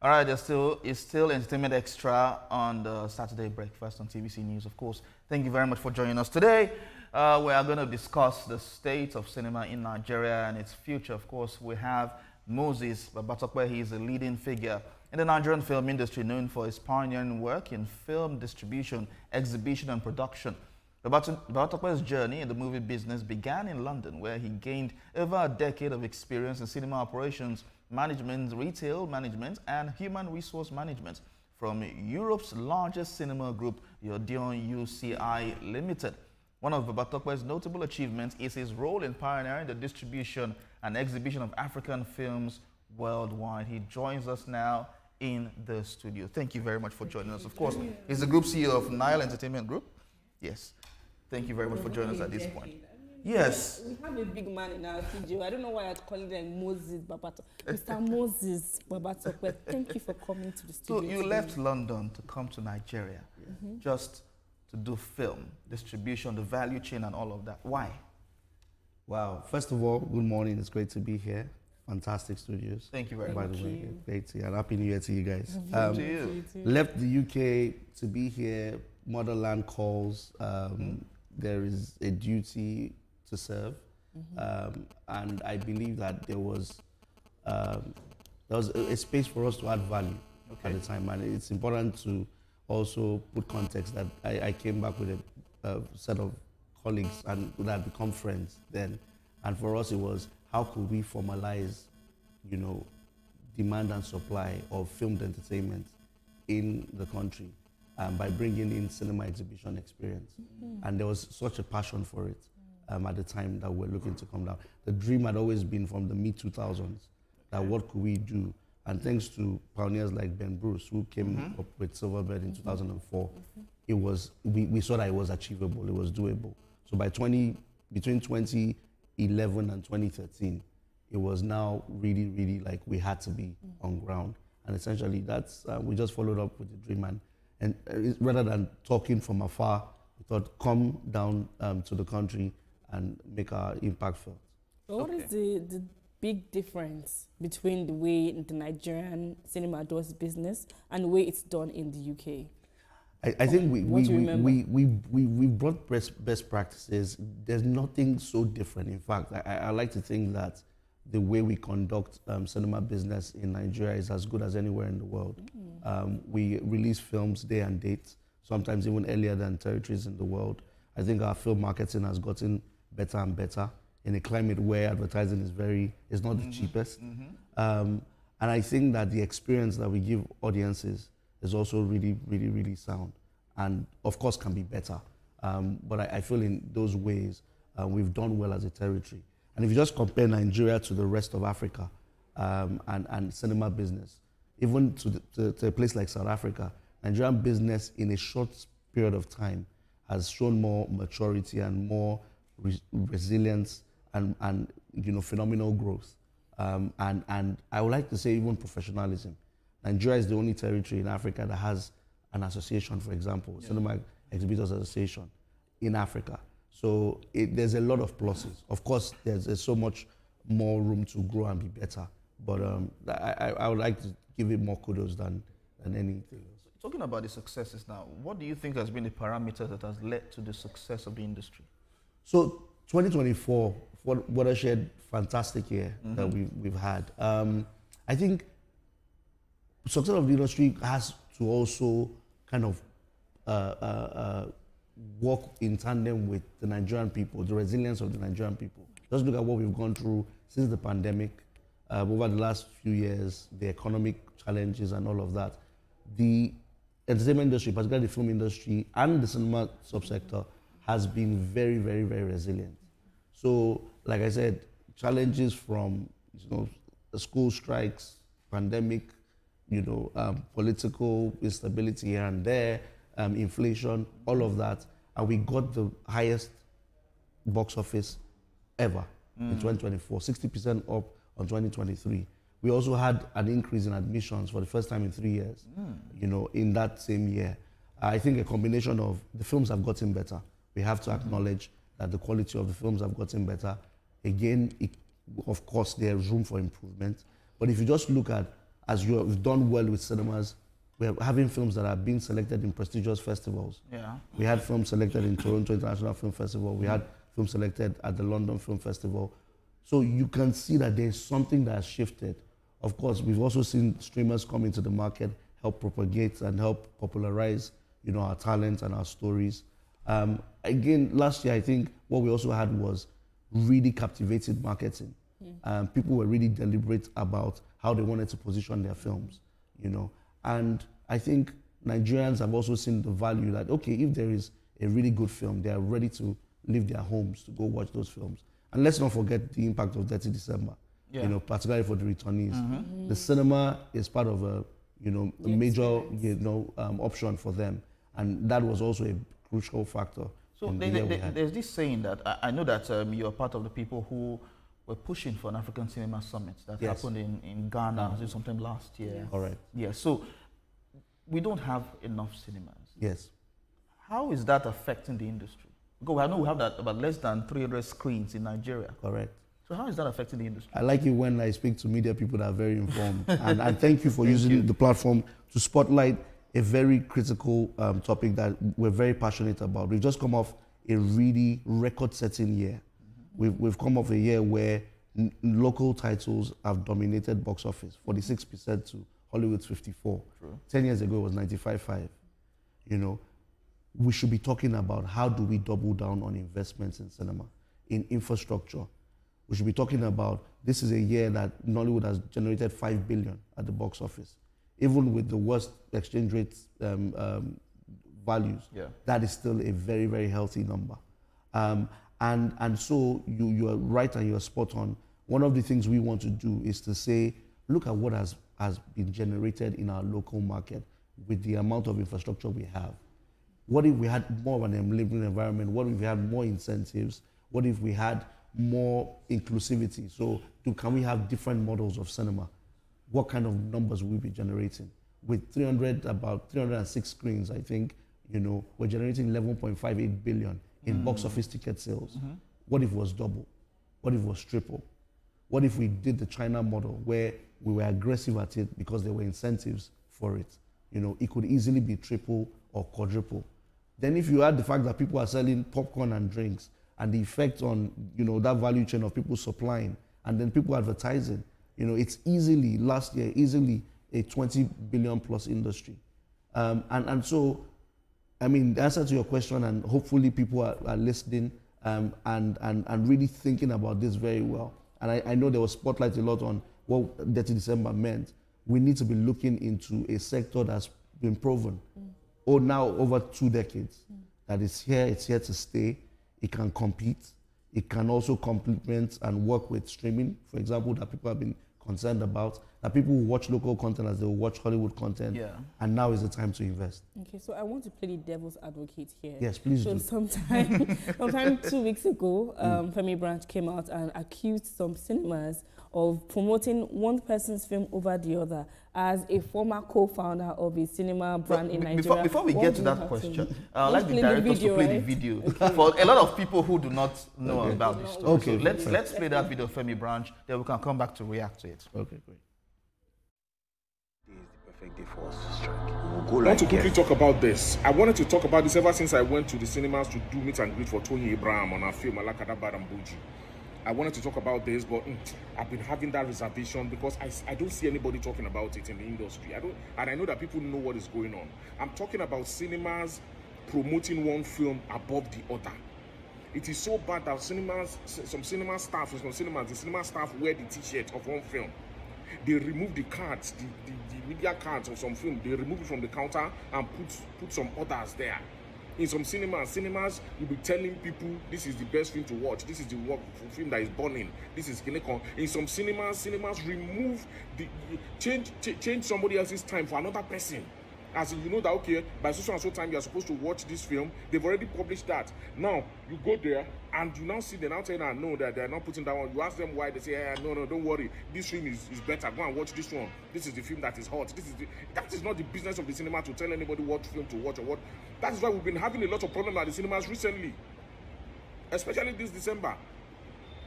All right, it's still Entertainment Extra on the Saturday breakfast on TVC News, of course. Thank you very much for joining us today. We are going to discuss the state of cinema in Nigeria and its future. Of course, we have Moses Babatokwe. He is a leading figure in the Nigerian film industry, known for his pioneering work in film distribution, exhibition, and production. Babatokwe's journey in the movie business began in London, where he gained over a decade of experience in cinema operations, management, retail management, and human resource management from Europe's largest cinema group, the Odeon UCI Limited. One of Babatokwe's notable achievements is his role in pioneering the distribution and exhibition of African films worldwide. He joins us now in the studio. Thank you very much for joining us. Of course, he's the group CEO of Nile Entertainment Group. Yes. Thank you very much for joining us at this point. Yes. We have a big man in our studio. I don't know why I'm calling him Moses Babatokwe. Mr. Moses Babatokwe, thank you for coming to the studio. So you left London to come to Nigeria just to do film, distribution, the value chain and all of that. Why? Wow. First of all, good morning. It's great to be here. Fantastic studios. Thank you very By much. the way, great to and Happy New Year to you guys. To you. Left the UK to be here. Motherland calls. There is a duty to serve, and I believe that there was a space for us to add value at the time, and it's important to also put context that I came back with a set of colleagues and that had become friends then, and for us it was how could we formalize, you know, demand and supply of filmed entertainment in the country by bringing in cinema exhibition experience, and there was such a passion for it. At the time that we're looking to come down. The dream had always been from the mid-2000s that what could we do? And thanks to pioneers like Ben Bruce, who came up with Silverbird in 2004, it was, we saw that it was achievable, it was doable. So between 2011 and 2013, it was now really, really like we had to be on ground. And essentially that's, we just followed up with the dream, and rather than talking from afar, we thought come down to the country and make our impact felt. So what is the big difference between the way the Nigerian cinema does business and the way it's done in the UK? I think we brought best practices. There's nothing so different. In fact, I like to think that the way we conduct cinema business in Nigeria is as good as anywhere in the world. We release films day and date, sometimes even earlier than territories in the world. I think our film marketing has gotten better and better in a climate where advertising is not the cheapest. And I think that the experience that we give audiences is also really, really, really sound. And of course can be better. But I feel in those ways, we've done well as a territory. And if you just compare Nigeria to the rest of Africa and cinema business, even to a place like South Africa, Nigerian business in a short period of time has shown more maturity and more resilience and you know, phenomenal growth. And I would like to say even professionalism. Nigeria is the only territory in Africa that has an association, for example, Cinema Exhibitors Association in Africa. So there's a lot of pluses. Of course, there's so much more room to grow and be better. But I would like to give it more kudos than anything else. Talking about the successes now, what do you think has been the parameter that has led to the success of the industry? So 2024, watershed, fantastic year that we've had. I think success of the industry has to also kind of work in tandem with the Nigerian people, the resilience of the Nigerian people. Just look at what we've gone through since the pandemic, over the last few years, the economic challenges and all of that. The entertainment industry, particularly the film industry and the cinema subsector, has been very, very, very resilient. So, like I said, challenges from, you know, school strikes, pandemic, you know, political instability here and there, inflation, all of that, and we got the highest box office ever in 2024, 60% up on 2023. We also had an increase in admissions for the first time in 3 years, you know, in that same year. I think a combination of the films have gotten better. We have to acknowledge that the quality of the films have gotten better. Again, of course, there's room for improvement. But if you just look at as you have done well with cinemas, we're having films that are being selected in prestigious festivals. Yeah. We had films selected in Toronto International Film Festival. We had films selected at the London Film Festival. So you can see that there's something that has shifted. Of course, we've also seen streamers come into the market, help propagate and help popularize, our talents and our stories. Again, last year, I think what we also had was really captivated marketing. People were really deliberate about how they wanted to position their films, And I think Nigerians have also seen the value that, okay, if there is a really good film, they are ready to leave their homes to go watch those films. And let's not forget the impact of Dirty December, particularly for the returnees. The cinema is part of a major option for them. And that was also a crucial factor. So there's this saying that, I know that you're part of the people who were pushing for an African Cinema Summit that happened in Ghana sometime last year. All right. Yeah, so we don't have enough cinemas. Yes. How is that affecting the industry? Because I know we have about less than 300 screens in Nigeria. Correct. So how is that affecting the industry? I like it when I speak to media people that are very informed. and thank you for using the platform to spotlight a very critical topic that we're very passionate about. We've just come off a really record-setting year. We've come off a year where local titles have dominated box office, 46% to Hollywood's 54%. True. 10 years ago, it was 95.5%. We should be talking about how do we double down on investments in cinema, in infrastructure. We should be talking about, this is a year that Nollywood has generated 5 billion at the box office. Even with the worst exchange rate values, that is still a very, very healthy number. And so you are right and you are spot on. One of the things we want to do is to say, look at what has been generated in our local market with the amount of infrastructure we have. What if we had more of an enabling environment? What if we had more incentives? What if we had more inclusivity? So can we have different models of cinema? What kind of numbers will we be generating? With about 306 screens, I think, we're generating 11.58 billion in box office ticket sales. What if it was double? What if it was triple? What if we did the China model where we were aggressive at it because there were incentives for it? It could easily be triple or quadruple. Then if you add the fact that people are selling popcorn and drinks and the effect on, that value chain of people supplying and then people advertising, it's last year, a 20 billion plus industry. And so, the answer to your question, and hopefully people are listening and really thinking about this very well. And I know there was spotlight a lot on what Dirty December meant. We need to be looking into a sector that's been proven, now over 2 decades, that it's here to stay. It can compete. It can also complement and work with streaming, for example, that people have been concerned about, that people will watch local content as they will watch Hollywood content, and now is the time to invest. Okay, so I want to play the devil's advocate here. Yes, please do. Sometime 2 weeks ago, Femi Branch came out and accused some cinemas of promoting one person's film over the other as a former co-founder of a cinema brand in Nigeria. Before we get to that question, I'd like the directors to play the video for a lot of people who do not know about this story. Okay, so let's play that video of Femi Branch, then we can come back to react to it. Okay, great. This is the perfect day for us to strike. We'll go I want to quickly talk about this. I wanted to talk about this ever since I went to the cinemas to do meet and greet for Tony Abraham on our film Alakada Barambuji. I wanted to talk about this, but I've been having that reservation because I don't see anybody talking about it in the industry. I know that people know what is going on. I'm talking about cinemas promoting one film above the other. It is so bad that some cinema staff wear the t-shirt of one film. They remove the cards, the media cards of some film. They remove it from the counter and put some others there. In some cinemas will be telling people this is the best film to watch. This is the film that is burning. This is Kinecon. In some cinemas remove change somebody else's time for another person. As in, that, okay, by so and so time you are supposed to watch this film. They've already published that. Now, you go there and you now see them now telling them, no, that they're not putting that one. You ask them why, they say, no, don't worry. This film is better. Go and watch this one. This is the film that is hot. That is not the business of the cinema to tell anybody what film to watch or what. That is why we've been having a lot of problems at the cinemas recently. Especially this December.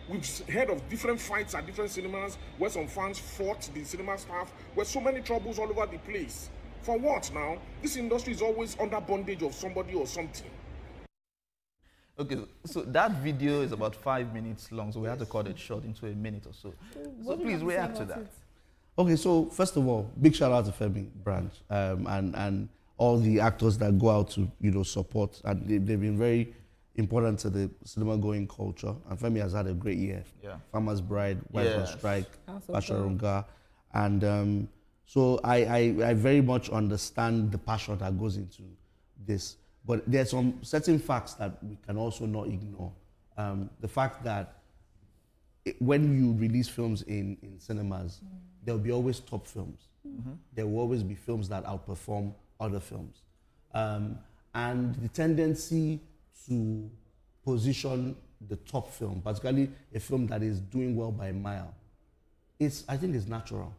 We've heard of different fights at different cinemas where some fans fought the cinema staff, where so many troubles all over the place. For what now? This industry is always under bondage of somebody or something. Okay, so that video is about 5 minutes long, so we had to cut it short into a minute or so. So please react to that. Okay, so first of all, big shout out to Femi Branch and all the actors that go out to support, and they've been very important to the cinema-going culture. And Femi has had a great year. Yeah. Farmer's Bride, Wives on Strike, Basharunga, and so I very much understand the passion that goes into this. But there's some certain facts that we can also not ignore. The fact that when you release films in cinemas, there'll be always top films. There will always be films that outperform other films. And the tendency to position the top film, particularly a film that is doing well by a mile, I think it's natural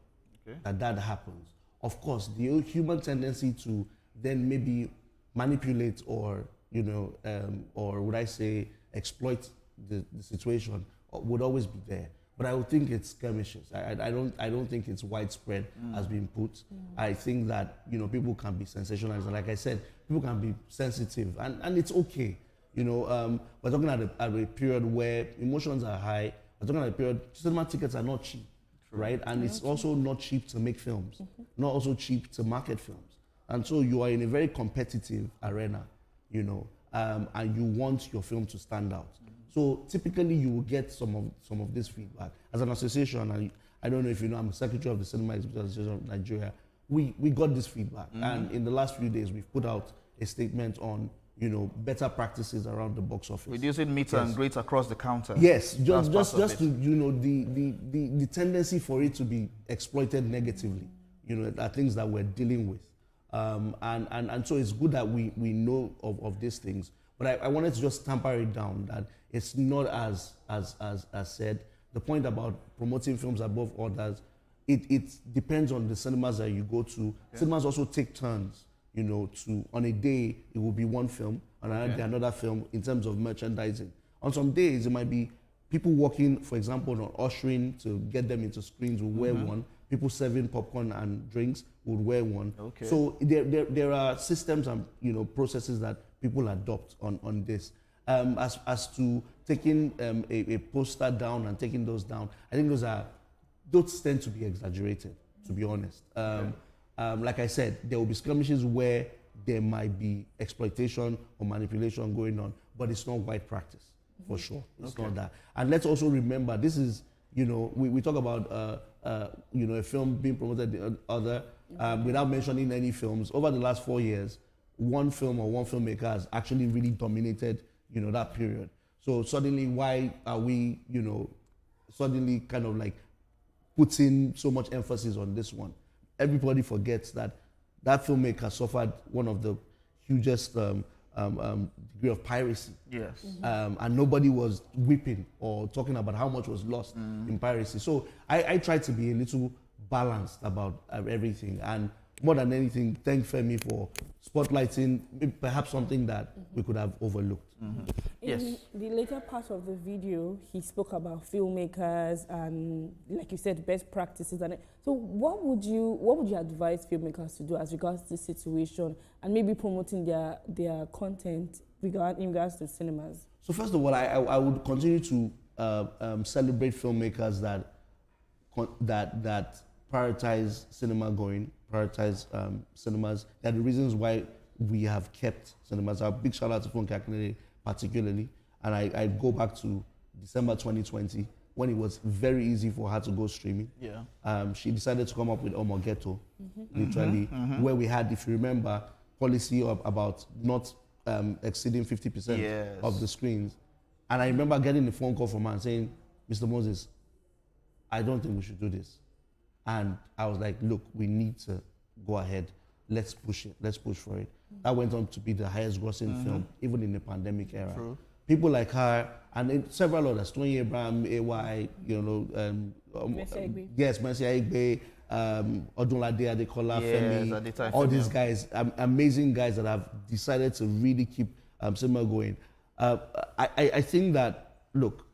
that happens. Of course, the human tendency to then maybe manipulate or would I say exploit the situation would always be there. But I would think it's skirmishes. I don't think it's widespread as being put. I think that people can be sensationalized, and like I said, people can be sensitive, and it's okay. We're talking at a period where emotions are high. We're talking at a period cinema tickets are not cheap, right? And it's also not cheap to make films, not also cheap to market films, and so you are in a very competitive arena, and you want your film to stand out. So typically you will get some of this feedback. As an association, I don't know if you know, I'm a secretary of the Cinema Exhibitors Association of Nigeria. We got this feedback, and in the last few days we've put out a statement on better practices around the box office. Reducing meet and greets across the counter. Yes, just to the tendency for it to be exploited negatively. Are things that we're dealing with, and so it's good that we know of these things. But I wanted to just tamper it down, that it's not as said. The point about promoting films above others, it depends on the cinemas that you go to. Cinemas also take turns, on a day it will be one film, on another day another film in terms of merchandising. On some days it might be people working, for example, on ushering to get them into screens will wear one. People serving popcorn and drinks would wear one. Okay. So there are systems and processes that people adopt on this. As to taking a poster down and taking those down, I think those tend to be exaggerated, to be honest. Like I said, there will be skirmishes where there might be exploitation or manipulation going on, but it's not wide practice, for sure. It's not that. And let's also remember, this is, we talk about a film being promoted the other without mentioning any films. Over the last 4 years, one film or one filmmaker has actually really dominated, that period. So suddenly, why are we, suddenly kind of like putting so much emphasis on this one? Everybody forgets that filmmaker suffered one of the hugest degree of piracy. Yes. And nobody was weeping or talking about how much was lost in piracy. So I try to be a little balanced about everything. And more than anything, thank Femi for spotlighting perhaps something that we could have overlooked. In the later part of the video, he spoke about filmmakers and, like you said, best practices. And so, what would you advise filmmakers to do as regards to this situation and maybe promoting their content in regards to cinemas? So first of all, I would continue to celebrate filmmakers that prioritize cinema going, prioritize cinemas. There are the reasons why we have kept cinemas. A big shout out to Funke Akinade particularly. And I go back to December 2020 when it was very easy for her to go streaming. Yeah. She decided to come up with Omo Ghetto, literally, where we had, if you remember, policy about not exceeding 50% of the screens. And I remember getting a phone call from her and saying, Mr. Moses, I don't think we should do this. And I was like, look, we need to go ahead. Let's push it. Let's push for it. That went on to be the highest grossing film, even in the pandemic era. True. People like her, and several others, Tony Abraham, AY, yes, Mercy Aigbe, Odunlade Adekola, Femi, all these guys, amazing guys that have decided to really keep cinema going. I think that, look,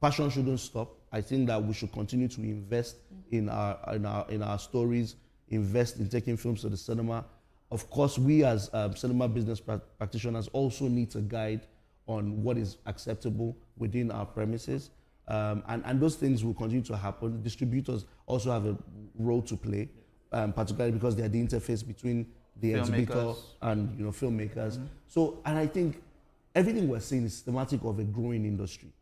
passion shouldn't stop. I think that we should continue to invest in our stories, invest in taking films to the cinema. Of course, we as cinema business practitioners also need a guide on what is acceptable within our premises. And those things will continue to happen. Distributors also have a role to play, particularly because they are the interface between the exhibitor and filmmakers. So, and I think everything we're seeing is symptomatic of a growing industry.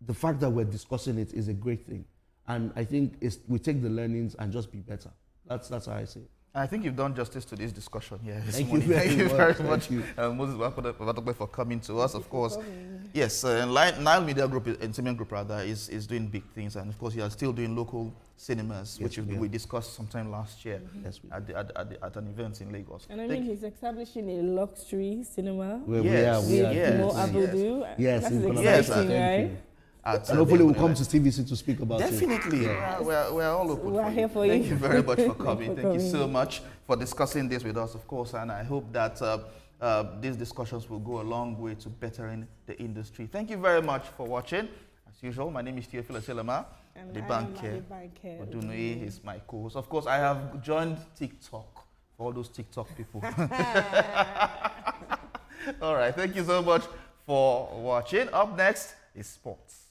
The fact that we're discussing it is a great thing. And I think we take the learnings and just be better. That's how I say it. I think you've done justice to this discussion here this Thank morning. you very much, Moses Wapadokwe, for coming to us. Of course, yes, Nile Media Group, Entertainment Group rather, is doing big things, and of course, you are still doing local cinemas, yes, which we discussed sometime last year at an event in Lagos. And I mean, he's establishing a luxury cinema. Yes, That's exciting, right? And hopefully we'll come to TVC to speak about it. Definitely. We're all open. We're here for you. Thank you very much for coming. Thank you so much for discussing this with us, of course. And I hope that these discussions will go a long way to bettering the industry. Thank you very much for watching. As usual, my name is Theophilus Selema. The banker. Odunui is my co-host. Of course, I have joined TikTok for all those TikTok people. All right. Thank you so much for watching. Up next is sports.